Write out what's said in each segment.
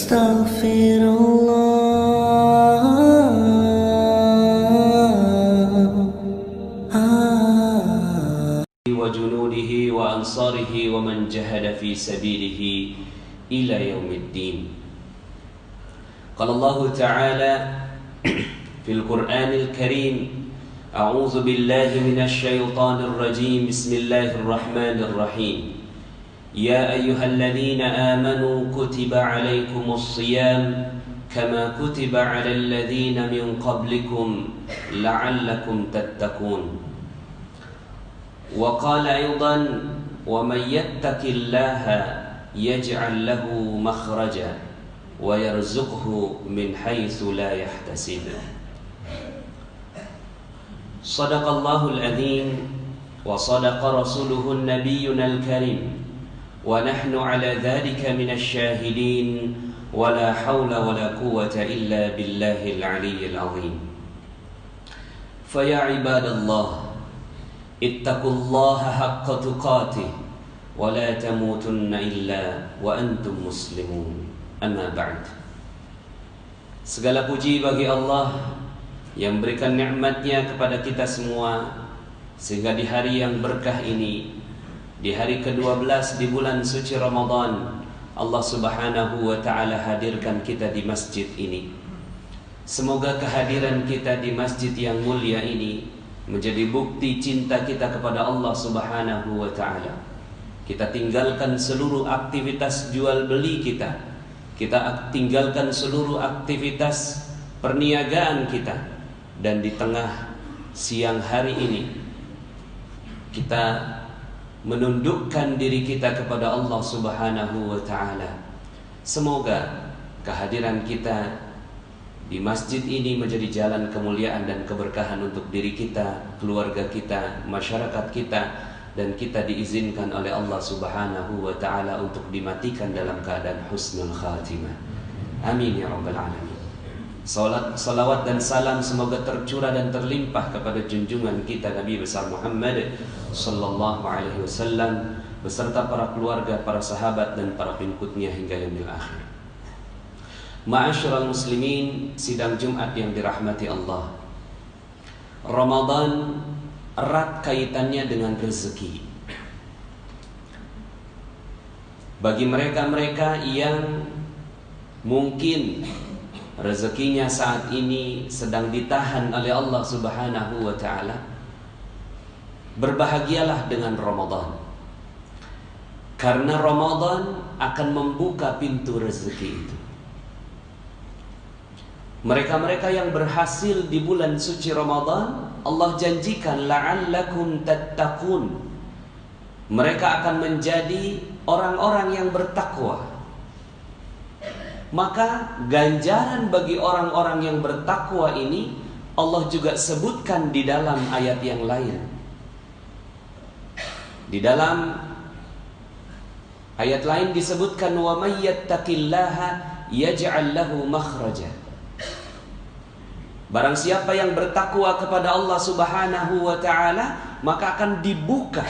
أستغفر الله وجنوده وأنصاره ومن جهد في سبيله إلى يوم الدين. قال الله تعالى في القرآن الكريم: أعوذ بالله من الشيطان الرجيم، بسم الله الرحمن الرحيم. يا أيها الذين آمنوا كتب عليكم الصيام كما كتب على الذين من قبلكم لعلكم تتقون. وقال أيضا: ومن يتق الله يجعل له مخرجا ويرزقه من حيث لا يحتسب. صدق الله العظيم وصدق رسوله النبينا الكريم ونحن على ذلك من الشاهدين ولا حول ولا قوة إلا بالله العلي العظيم. فيا عباد الله اتقوا الله حق تقاته ولا تموتن إلا وأنتم مسلمون. Amma ba'd. Segala puji bagi Allah yang berikan nikmatnya kepada kita semua, sehingga di hari yang berkah ini, di hari ke-12 di bulan suci Ramadan, Allah Subhanahu wa ta'ala hadirkan kita di masjid ini. Semoga kehadiran kita di masjid yang mulia ini menjadi bukti cinta kita kepada Allah Subhanahu wa ta'ala. Kita tinggalkan seluruh aktivitas jual beli kita, kita tinggalkan seluruh aktivitas perniagaan kita, dan di tengah siang hari ini kita menundukkan diri kita kepada Allah Subhanahu wa ta'ala. Semoga kehadiran kita di masjid ini menjadi jalan kemuliaan dan keberkahan untuk diri kita, keluarga kita, masyarakat kita, dan kita diizinkan oleh Allah Subhanahu wa ta'ala untuk dimatikan dalam keadaan husnul khatimah. Amin ya rabbal alamin. Salawat dan salam semoga tercurah dan terlimpah kepada junjungan kita Nabi besar Muhammad sallallahu alaihi wasallam beserta para keluarga, para sahabat, dan para pengikutnya hingga yaumil akhir. Ma'asyiral muslimin, sidang Jumat yang dirahmati Allah. Ramadan erat kaitannya dengan rezeki. Bagi mereka-mereka yang mungkin rezekinya saat ini sedang ditahan oleh Allah Subhanahu wa ta'ala, berbahagialah dengan Ramadan. Karena Ramadan akan membuka pintu rezeki itu. Mereka-mereka yang berhasil di bulan suci Ramadan, Allah janjikan la'allakum tattaqun. Mereka akan menjadi orang-orang yang bertakwa. Maka ganjaran bagi orang-orang yang bertakwa ini Allah juga sebutkan di dalam ayat yang lain. Di dalam ayat lain disebutkan wa may yattaqillaha yaj'al lahu makhraja. Barang siapa yang bertakwa kepada Allah Subhanahu wa ta'ala, maka akan dibuka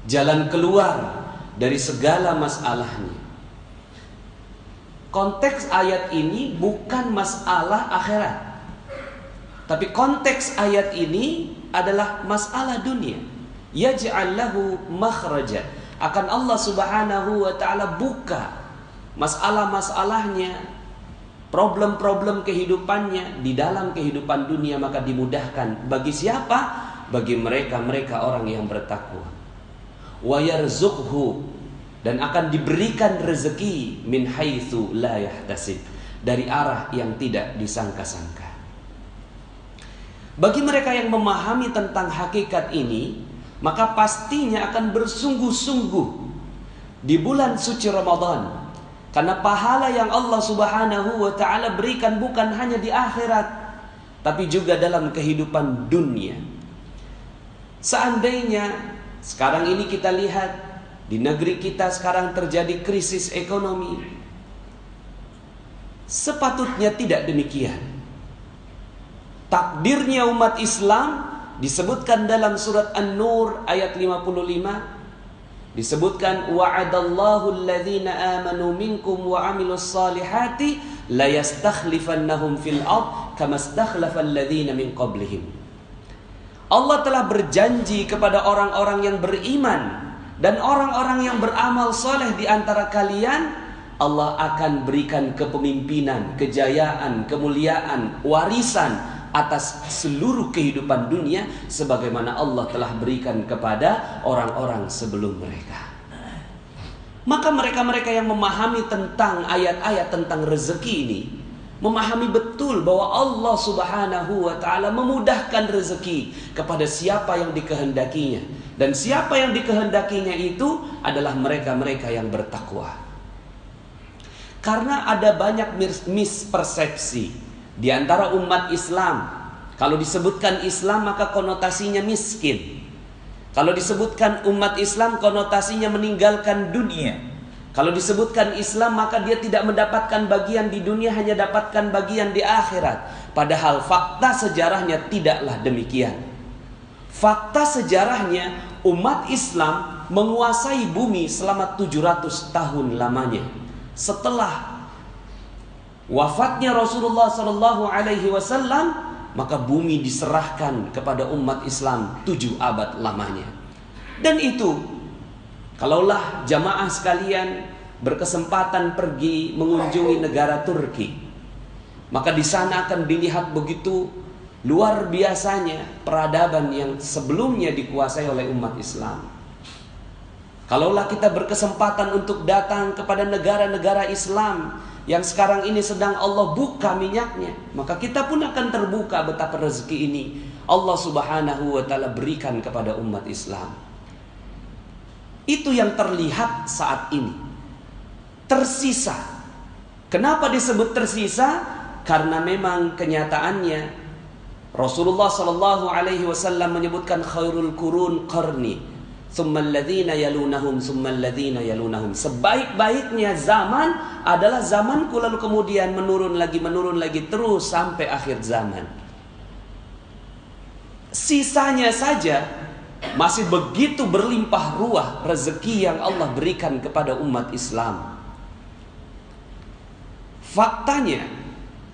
jalan keluar dari segala masalahnya. Konteks ayat ini bukan masalah akhirat, tapi konteks ayat ini adalah masalah dunia. Yaj'al lahu makhraja. Akan Allah Subhanahu wa ta'ala buka masalah-masalahnya, problem-problem kehidupannya di dalam kehidupan dunia, maka dimudahkan. Bagi siapa? Bagi mereka-mereka orang yang bertakwa. Wa yarzuqhu, dan akan diberikan rezeki min haitsu la yahtasib, dari arah yang tidak disangka-sangka. Bagi mereka yang memahami tentang hakikat ini, maka pastinya akan bersungguh-sungguh di bulan suci Ramadan. Karena pahala yang Allah Subhanahu wa ta'ala berikan bukan hanya di akhirat, tapi juga dalam kehidupan dunia. Seandainya sekarang ini kita lihat di negeri kita sekarang terjadi krisis ekonomi, sepatutnya tidak demikian. Takdirnya umat Islam disebutkan dalam surat An-Nur ayat 55, Disebutkan wa'adallahu alladhina amanu minkum wa 'amilus salihati la yastakhlifannahum fil ard kama istakhlafa alladhina min qablihim. Allah telah berjanji kepada orang-orang yang beriman dan orang-orang yang beramal soleh di antara kalian, Allah akan berikan kepemimpinan, kejayaan, kemuliaan, warisan atas seluruh kehidupan dunia sebagaimana Allah telah berikan kepada orang-orang sebelum mereka. Maka mereka-mereka yang memahami tentang ayat-ayat tentang rezeki ini memahami betul bahwa Allah Subhanahu wa taala memudahkan rezeki kepada siapa yang dikehendakinya, dan siapa yang dikehendakinya itu adalah mereka-mereka yang bertakwa. Karena ada banyak mispersepsi di antara umat Islam. Kalau disebutkan Islam maka konotasinya miskin. Kalau disebutkan umat Islam konotasinya meninggalkan dunia. Kalau disebutkan Islam maka dia tidak mendapatkan bagian di dunia, hanya dapatkan bagian di akhirat. Padahal fakta sejarahnya tidaklah demikian. Fakta sejarahnya umat Islam menguasai bumi selama 700 tahun lamanya. Setelah wafatnya Rasulullah Sallallahu Alaihi Wasallam, maka bumi diserahkan kepada umat Islam 7 abad lamanya. Dan itu, kalaulah jamaah sekalian berkesempatan pergi mengunjungi negara Turki, maka di sana akan dilihat begitu luar biasanya peradaban yang sebelumnya dikuasai oleh umat Islam. Kalaulah kita berkesempatan untuk datang kepada negara-negara Islam yang sekarang ini sedang Allah buka minyaknya, maka kita pun akan terbuka betapa rezeki ini Allah Subhanahu wa taala berikan kepada umat Islam. Itu yang terlihat saat ini. Tersisa. Kenapa disebut tersisa? Karena memang kenyataannya Rasulullah sallallahu alaihi wasallam menyebutkan khairul qurun qarni, tsummal ladzina yalunahum, tsummal ladzina yalunahum. Sebaik-baiknya zaman adalah zamanku, lalu kemudian menurun lagi terus sampai akhir zaman. Sisanya saja masih begitu berlimpah ruah rezeki yang Allah berikan kepada umat Islam. Faktanya,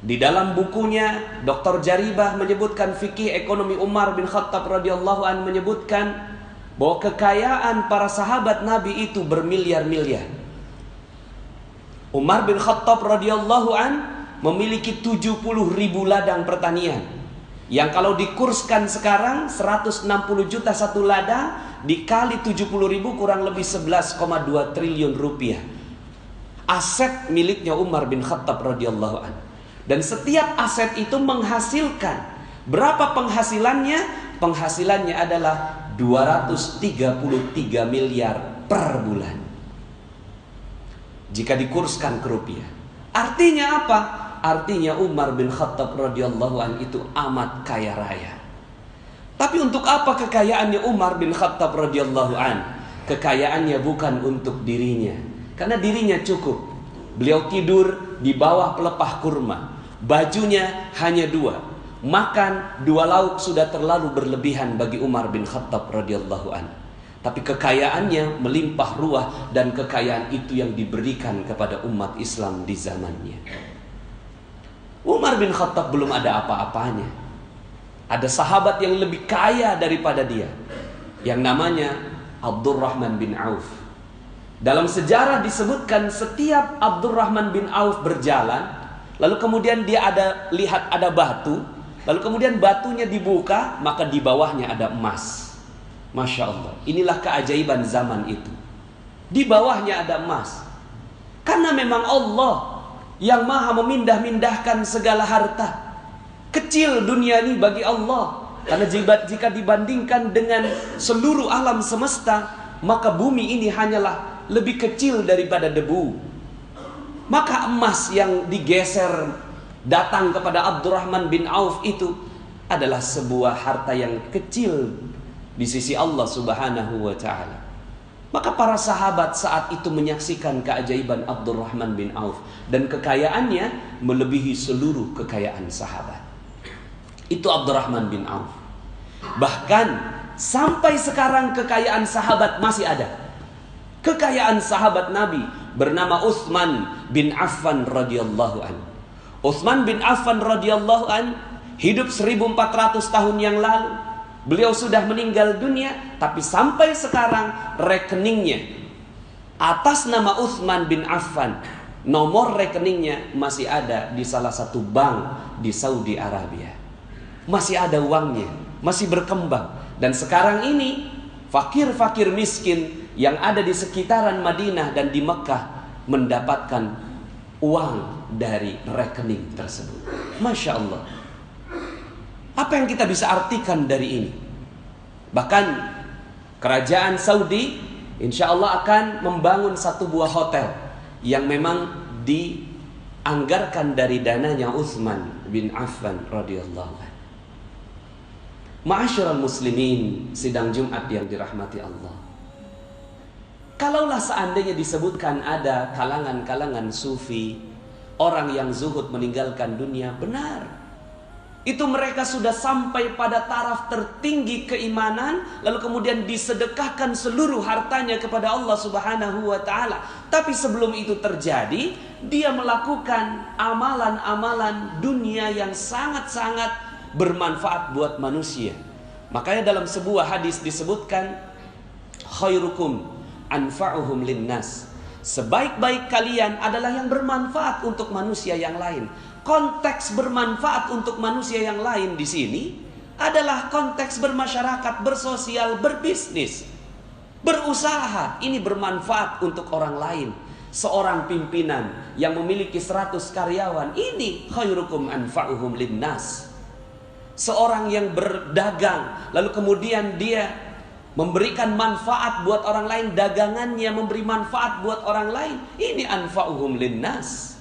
di dalam bukunya Dr. Jaribah menyebutkan fikih ekonomi Umar bin Khattab radhiyallahu an menyebutkan bahwa kekayaan para sahabat Nabi itu bermiliar-miliar. Umar bin Khattab radhiyallahu an memiliki 70.000 ladang pertanian, yang kalau dikurskan sekarang 160 juta satu ladang, dikali 70.000 kurang lebih 11,2 triliun rupiah. Aset miliknya Umar bin Khattab radhiyallahu an. Dan setiap aset itu menghasilkan, berapa penghasilannya? Penghasilannya adalah 233 miliar per bulan jika dikurskan ke rupiah. Artinya apa? Artinya Umar bin Khattab radhiyallahu an itu amat kaya raya. Tapi untuk apa kekayaannya Umar bin Khattab radhiyallahu an? Kekayaannya bukan untuk dirinya, karena dirinya cukup. Beliau tidur di bawah pelepah kurma, bajunya hanya 2, makan 2 lauk sudah terlalu berlebihan bagi Umar bin Khattab radhiyallahu an. Tapi kekayaannya melimpah ruah, dan kekayaan itu yang diberikan kepada umat Islam di zamannya. Umar bin Khattab belum ada apa-apanya. Ada sahabat yang lebih kaya daripada dia, yang namanya Abdurrahman bin Auf. Dalam sejarah disebutkan setiap Abdurrahman bin Auf berjalan, lalu kemudian dia lihat ada batu, lalu kemudian batunya dibuka, maka di bawahnya ada emas. Masya Allah, inilah keajaiban zaman itu. Di bawahnya ada emas. Karena memang Allah yang maha memindah-mindahkan segala harta. Kecil dunia ini bagi Allah, karena jika dibandingkan dengan seluruh alam semesta, maka bumi ini hanyalah lebih kecil daripada debu. Maka emas yang digeser datang kepada Abdurrahman bin Auf itu adalah sebuah harta yang kecil di sisi Allah Subhanahu wa ta'ala. Maka para sahabat saat itu menyaksikan keajaiban Abdurrahman bin Auf, dan kekayaannya melebihi seluruh kekayaan sahabat. Itu Abdurrahman bin Auf. Bahkan sampai sekarang kekayaan sahabat masih ada. Kekayaan sahabat Nabi bernama Utsman bin Affan radhiyallahu an. Utsman bin Affan radhiyallahu an hidup 1400 tahun yang lalu. Beliau sudah meninggal dunia, tapi sampai sekarang rekeningnya atas nama Utsman bin Affan, nomor rekeningnya masih ada di salah satu bank di Saudi Arabia. Masih ada uangnya, masih berkembang. Dan sekarang ini fakir-fakir miskin yang ada di sekitaran Madinah dan di Mekah mendapatkan uang dari rekening tersebut. Masya Allah. Apa yang kita bisa artikan dari ini? Bahkan kerajaan Saudi insya Allah akan membangun satu buah hotel yang memang dianggarkan dari dananya Utsman bin Affan radhiyallahu anhu. Ma'asyiral muslimin, sidang Jumat yang dirahmati Allah. Kalaulah seandainya disebutkan ada kalangan-kalangan sufi, orang yang zuhud meninggalkan dunia, benar. Itu mereka sudah sampai pada taraf tertinggi keimanan, lalu kemudian disedekahkan seluruh hartanya kepada Allah Subhanahu wa taala. Tapi sebelum itu terjadi, dia melakukan amalan-amalan dunia yang sangat-sangat bermanfaat buat manusia. Makanya dalam sebuah hadis disebutkan, khairukum anfa'uhum linnas. Sebaik-baik kalian adalah yang bermanfaat untuk manusia yang lain. Konteks bermanfaat untuk manusia yang lain di sini adalah konteks bermasyarakat, bersosial, berbisnis, berusaha. Ini bermanfaat untuk orang lain. Seorang pimpinan yang memiliki 100 karyawan, ini khairukum anfa'uhum linnas. Seorang yang berdagang, lalu kemudian dia memberikan manfaat buat orang lain, dagangannya memberi manfaat buat orang lain, ini anfa'uhum linnas.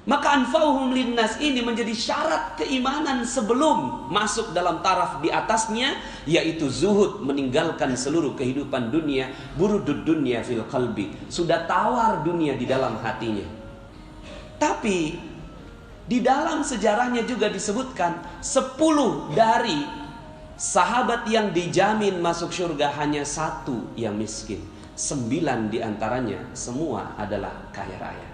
Maka anfa'uhum linnas ini menjadi syarat keimanan sebelum masuk dalam taraf di atasnya, yaitu zuhud, meninggalkan seluruh kehidupan dunia, burudud dunya fil qalbi, sudah tawar dunia di dalam hatinya. Tapi di dalam sejarahnya juga disebutkan 10 dari sahabat yang dijamin masuk surga hanya 1 yang miskin. 9 diantaranya semua adalah kaya raya.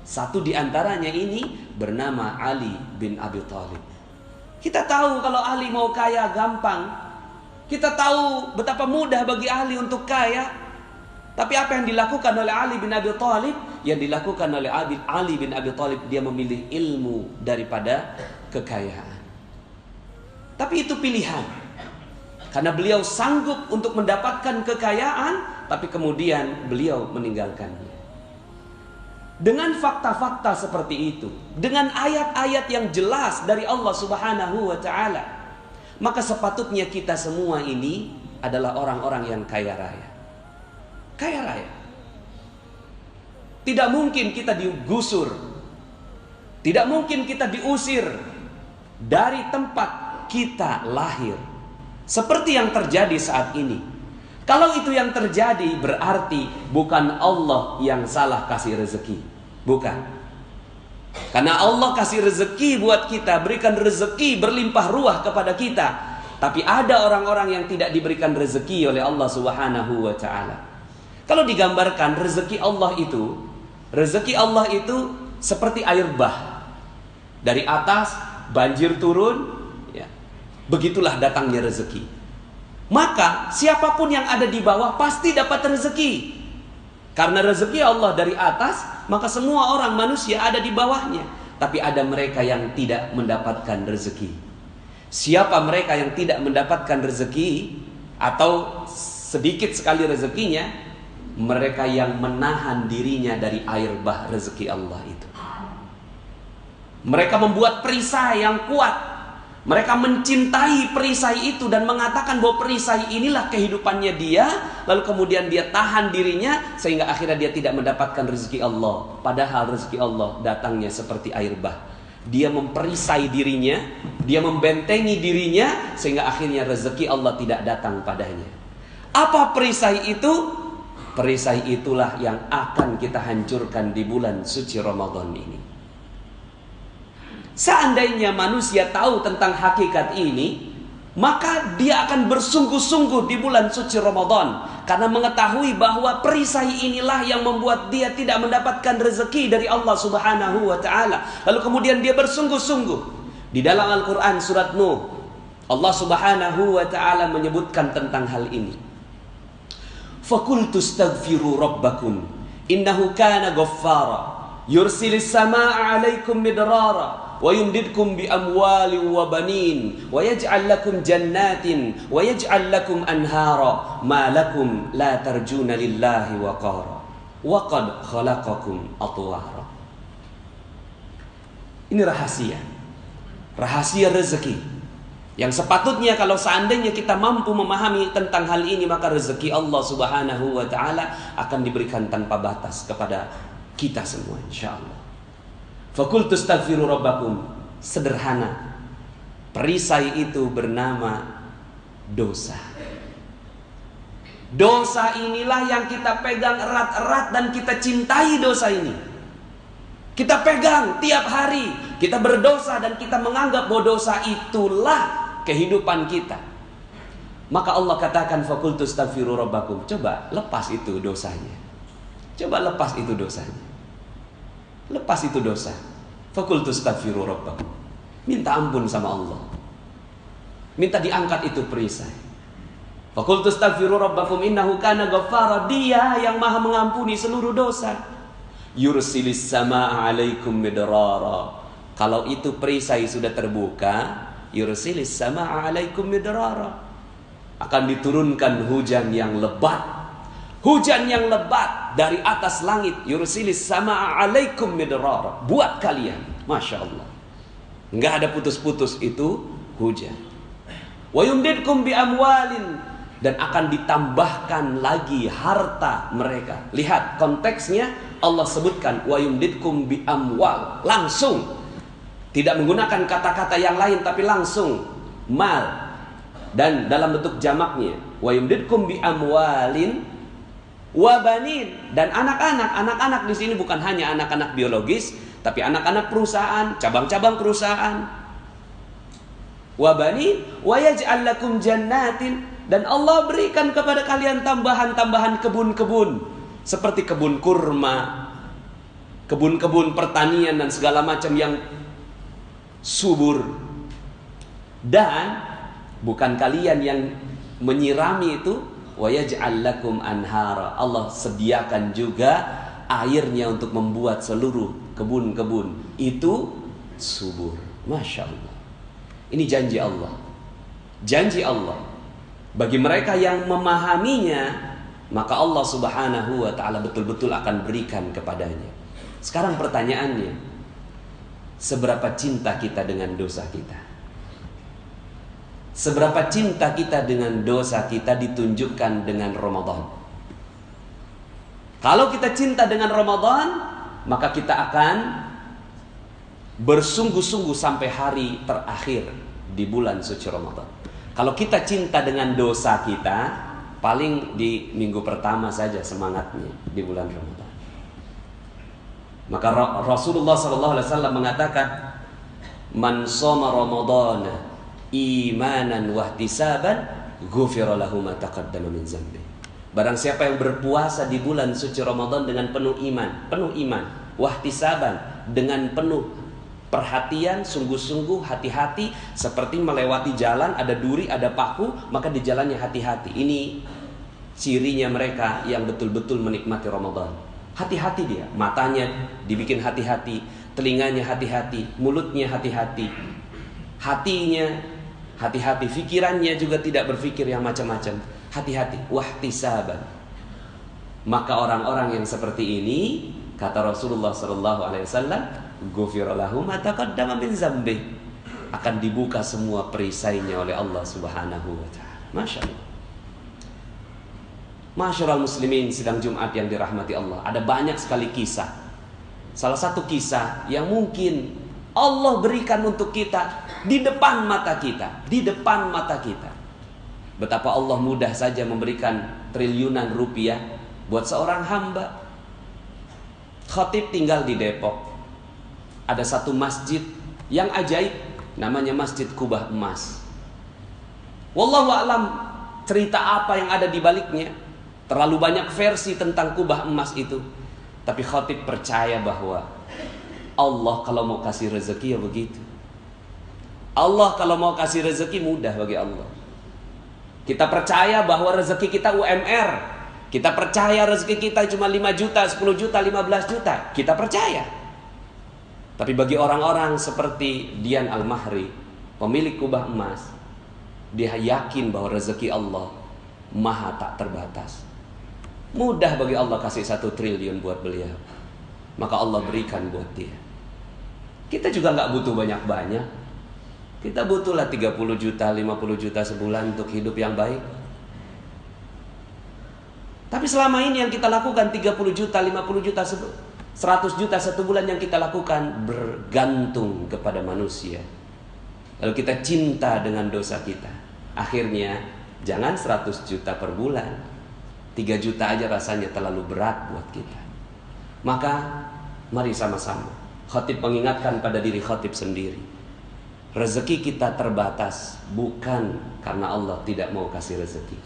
1 diantaranya ini bernama Ali bin Abi Thalib. Kita tahu kalau Ali mau kaya gampang. Kita tahu betapa mudah bagi Ali untuk kaya. Tapi apa yang dilakukan oleh Ali bin Abi Thalib? Yang dilakukan oleh Ali bin Abi Thalib, dia memilih ilmu daripada kekayaan. Tapi itu pilihan. Karena beliau sanggup untuk mendapatkan kekayaan, tapi kemudian beliau meninggalkannya. Dengan fakta-fakta seperti itu, dengan ayat-ayat yang jelas dari Allah Subhanahu wa taala, maka sepatutnya kita semua ini adalah orang-orang yang kaya raya. Kaya raya. Tidak mungkin kita digusur. Tidak mungkin kita diusir dari tempat kita lahir. Seperti yang terjadi saat ini. Kalau itu yang terjadi, berarti bukan Allah yang salah kasih rezeki. Bukan. Karena Allah kasih rezeki buat kita, berikan rezeki berlimpah ruah kepada kita. Tapi ada orang-orang yang tidak diberikan rezeki oleh Allah Subhanahu wa taala. Kalau digambarkan rezeki Allah itu seperti air bah. Dari atas banjir turun, ya. Begitulah datangnya rezeki. Maka siapapun yang ada di bawah pasti dapat rezeki. Karena rezeki Allah dari atas, maka semua orang manusia ada di bawahnya. Tapi ada mereka yang tidak mendapatkan rezeki. Siapa mereka yang tidak mendapatkan rezeki atau sedikit sekali rezekinya? Mereka yang menahan dirinya dari air bah rezeki Allah itu. Mereka membuat perisai yang kuat. Mereka mencintai perisai itu dan mengatakan bahwa perisai inilah kehidupannya dia. Lalu kemudian dia tahan dirinya sehingga akhirnya dia tidak mendapatkan rezeki Allah. Padahal rezeki Allah datangnya seperti air bah. Dia memperisai dirinya, dia membentengi dirinya sehingga akhirnya rezeki Allah tidak datang padanya. Apa perisai itu? Perisai itulah yang akan kita hancurkan di bulan suci Ramadan ini. Seandainya manusia tahu tentang hakikat ini, maka dia akan bersungguh-sungguh di bulan suci Ramadan, karena mengetahui bahwa perisai inilah yang membuat dia tidak mendapatkan rezeki dari Allah Subhanahu wa taala. Lalu kemudian dia bersungguh-sungguh. Di dalam Al-Qur'an surat Nuh, Allah Subhanahu wa taala menyebutkan tentang hal ini. Faqultu astaghfiru rabbakum innahu kana ghaffara yursilis samaa'a 'alaikum midrara wa yumdidkum bi amwalin wa banin wa yaj'al lakum jannatin wa yaj'al lakum anhara ma lakum la tarjuna lillahi waqara wa qad khalaqakum atwara. Ini rahasia rezeki yang sepatutnya kalau seandainya kita mampu memahami tentang hal ini, maka rezeki Allah Subhanahu wa taala akan diberikan tanpa batas kepada kita semua insyaallah. Faqultu astaghfiru rabbakum. Sederhana. Perisai itu bernama dosa. Dosa inilah yang kita pegang erat-erat dan kita cintai dosa ini. Kita pegang tiap hari. Kita berdosa dan kita menganggap bahwa dosa itulah kehidupan kita. Maka Allah katakan faqultu astaghfiru rabbakum. Coba lepas itu dosanya. Coba lepas itu dosanya. Lepas itu dosa. Faqultu astaghfiru rabbakum. Minta ampun sama Allah. Minta diangkat itu perisai. Faqultu astaghfiru rabbakum innahu kana ghaffara. Dia yang maha mengampuni seluruh dosa. Yursilis samaa'a 'alaikum midrara. Kalau itu perisai sudah terbuka, yursilis samaa'a 'alaikum midrara. Akan diturunkan hujan yang lebat. Hujan yang lebat dari atas langit. Yursilis samaa'a 'alaikum midrara. Buat kalian. Masya Allah. Nggak ada putus-putus itu hujan. Wa yumdidkum bi amwalin. Dan akan ditambahkan lagi harta mereka. Lihat konteksnya, Allah sebutkan wa yumdidkum bi amwal. Langsung. Tidak menggunakan kata-kata yang lain, tapi langsung mal. Dan dalam bentuk jamaknya wa yumdidkum bi amwalin wa banin. Dan anak-anak di sini bukan hanya anak-anak biologis, tapi anak-anak perusahaan, cabang-cabang perusahaan. Wa banin wa yaj'al lakum jannatin. Dan Allah berikan kepada kalian tambahan-tambahan kebun-kebun, seperti kebun kurma, kebun-kebun pertanian dan segala macam yang subur. Dan bukan kalian yang menyirami itu, wa yaj'al lakum anhara. Allah sediakan juga airnya untuk membuat seluruh kebun-kebun itu subur. Masya Allah. Ini janji Allah. Janji Allah. Bagi mereka yang memahaminya, maka Allah Subhanahu wa ta'ala betul-betul akan berikan kepadanya. Sekarang pertanyaannya, seberapa cinta kita dengan dosa kita? Seberapa cinta kita dengan dosa kita ditunjukkan dengan Ramadan. Kalau kita cinta dengan Ramadan, maka kita akan bersungguh-sungguh sampai hari terakhir di bulan suci Ramadan. Kalau kita cinta dengan dosa kita, paling di minggu pertama saja semangatnya di bulan Ramadan. Maka Rasulullah SAW mengatakan, man shoma Ramadana imanan wahtisaban ghufira lahu ma taqaddama min dzambi. Barang siapa yang berpuasa di bulan suci Ramadan dengan penuh iman, wahtisaban, dengan penuh perhatian, sungguh-sungguh, hati-hati, seperti melewati jalan, ada duri, ada paku, maka di jalannya hati-hati. Ini cirinya mereka yang betul-betul menikmati Ramadan. Hati-hati dia, matanya dibikin hati-hati, telinganya hati-hati, mulutnya hati-hati, hatinya hati-hati, pikirannya juga tidak berpikir yang macam-macam. Hati-hati, wahtisaban. Maka orang-orang yang seperti ini, kata Rasulullah SAW, ghufira lahu ma taqaddama min dzambi. Akan dibuka semua perisainya oleh Allah Subhanahu wa ta'ala. Masya Allah. Masyarul muslimin sidang Jumat yang dirahmati Allah. Ada banyak sekali kisah. Salah satu kisah yang mungkin Allah berikan untuk kita di depan mata kita. Di depan mata kita. Betapa Allah mudah saja memberikan triliunan rupiah buat seorang hamba. Khatib tinggal di Depok. Ada satu masjid yang ajaib, namanya Masjid Kubah Emas. Wallahu a'lam cerita apa yang ada di baliknya. Terlalu banyak versi tentang kubah emas itu. Tapi khatib percaya bahwa Allah kalau mau kasih rezeki ya begitu. Allah kalau mau kasih rezeki mudah bagi Allah. Kita percaya bahwa rezeki kita UMR. Kita percaya rezeki kita cuma 5 juta, 10 juta, 15 juta. Kita percaya. Tapi bagi orang-orang seperti Dian Al-Mahri, pemilik kubah emas, dia yakin bahwa rezeki Allah maha tak terbatas. Mudah bagi Allah kasih 1 triliun buat beliau. Maka Allah berikan buat dia. Kita juga gak butuh banyak-banyak. Kita butuhlah 30 juta, 50 juta sebulan untuk hidup yang baik. Tapi selama ini yang kita lakukan 30 juta, 50 juta, 100 juta satu bulan yang kita lakukan bergantung kepada manusia. Lalu kita cinta dengan dosa kita. Akhirnya jangan 100 juta per bulan, 3 juta aja rasanya terlalu berat buat kita. Maka mari sama-sama khatib mengingatkan pada diri khatib sendiri. Rezeki kita terbatas bukan karena Allah tidak mau kasih rezeki,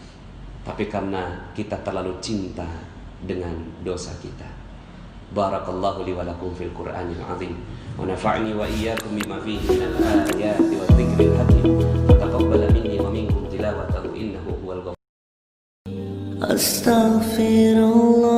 tapi karena kita terlalu cinta dengan dosa kita. Barakallahu li wa lakum fil Qur'anil azim wa nafa'ni wa iyyakum bima fihi minal ayati wa dzikril hakim wa taqabbala minni wa minkum tilawatahu innahu huwal ghafur. Astaghfirullah.